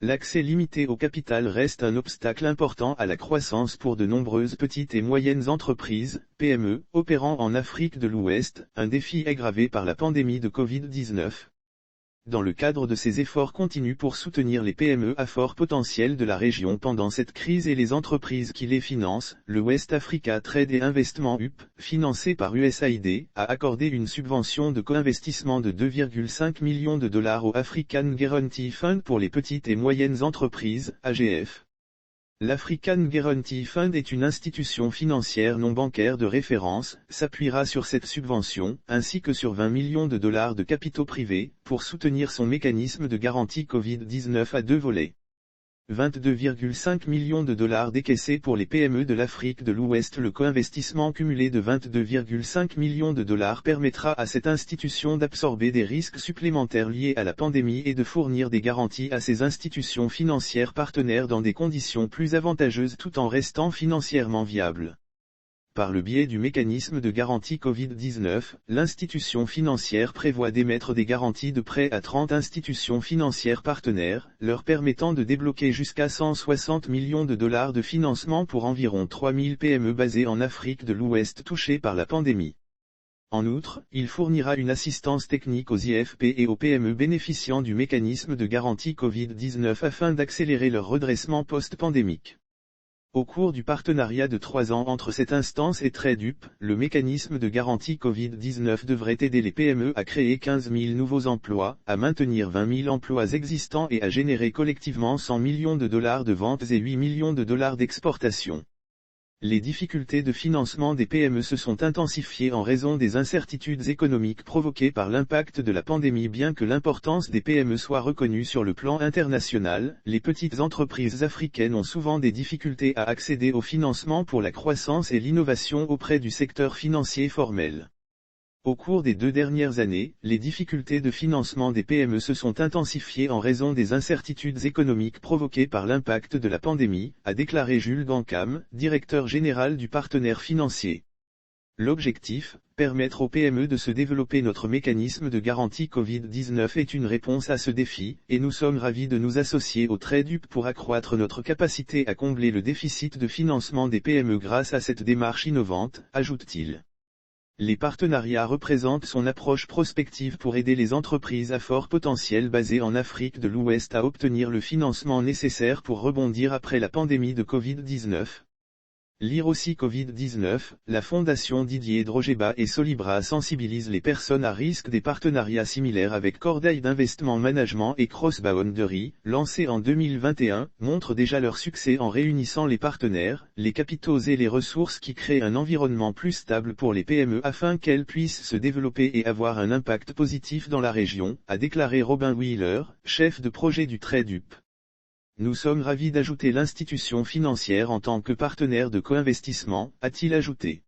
L'accès limité au capital reste un obstacle important à la croissance pour de nombreuses petites et moyennes entreprises, PME, opérant en Afrique de l'Ouest, un défi aggravé par la pandémie de Covid-19. Dans le cadre de ces efforts continus pour soutenir les PME à fort potentiel de la région pendant cette crise et les entreprises qui les financent, le West Africa Trade and Investment UP, financé par USAID, a accordé une subvention de co-investissement de 2,5 millions de dollars au African Guarantee Fund pour les petites et moyennes entreprises, AGF. L'African Guarantee Fund est une institution financière non bancaire de référence, s'appuiera sur cette subvention, ainsi que sur 20 millions de dollars de capitaux privés, pour soutenir son mécanisme de garantie Covid-19 à deux volets. 22,5 millions de dollars décaissés pour les PME de l'Afrique de l'Ouest. Le co-investissement cumulé de 22,5 millions de dollars permettra à cette institution d'absorber des risques supplémentaires liés à la pandémie et de fournir des garanties à ces institutions financières partenaires dans des conditions plus avantageuses tout en restant financièrement viables. Par le biais du mécanisme de garantie Covid-19, l'institution financière prévoit d'émettre des garanties de prêt à 30 institutions financières partenaires, leur permettant de débloquer jusqu'à 160 millions de dollars de financement pour environ 3000 PME basées en Afrique de l'Ouest touchées par la pandémie. En outre, il fournira une assistance technique aux IFP et aux PME bénéficiant du mécanisme de garantie Covid-19 afin d'accélérer leur redressement post-pandémique. Au cours du partenariat de 3 ans entre cette instance et TradeUp, le mécanisme de garantie Covid-19 devrait aider les PME à créer 15 000 nouveaux emplois, à maintenir 20 000 emplois existants et à générer collectivement 100 millions de dollars de ventes et 8 millions de dollars d'exportation. Les difficultés de financement des PME se sont intensifiées en raison des incertitudes économiques provoquées par l'impact de la pandémie. Bien que l'importance des PME soit reconnue sur le plan international, les petites entreprises africaines ont souvent des difficultés à accéder au financement pour la croissance et l'innovation auprès du secteur financier formel. Au cours des 2 dernières années, les difficultés de financement des PME se sont intensifiées en raison des incertitudes économiques provoquées par l'impact de la pandémie, a déclaré Jules Gancam, directeur général du partenaire financier. L'objectif, permettre aux PME de se développer. Notre mécanisme de garantie Covid-19 est une réponse à ce défi, et nous sommes ravis de nous associer au TradeUp pour accroître notre capacité à combler le déficit de financement des PME grâce à cette démarche innovante, ajoute-t-il. Les partenariats représentent son approche prospective pour aider les entreprises à fort potentiel basées en Afrique de l'Ouest à obtenir le financement nécessaire pour rebondir après la pandémie de Covid-19. Lire aussi Covid-19, la fondation Didier Drogeba et Solibra sensibilise les personnes à risque. Des partenariats similaires avec Corday d'Investment Management et Crossboundary, lancés en 2021, montrent déjà leur succès en réunissant les partenaires, les capitaux et les ressources qui créent un environnement plus stable pour les PME afin qu'elles puissent se développer et avoir un impact positif dans la région, a déclaré Robin Wheeler, chef de projet du TradeUp. Nous sommes ravis d'ajouter l'institution financière en tant que partenaire de co-investissement, a-t-il ajouté.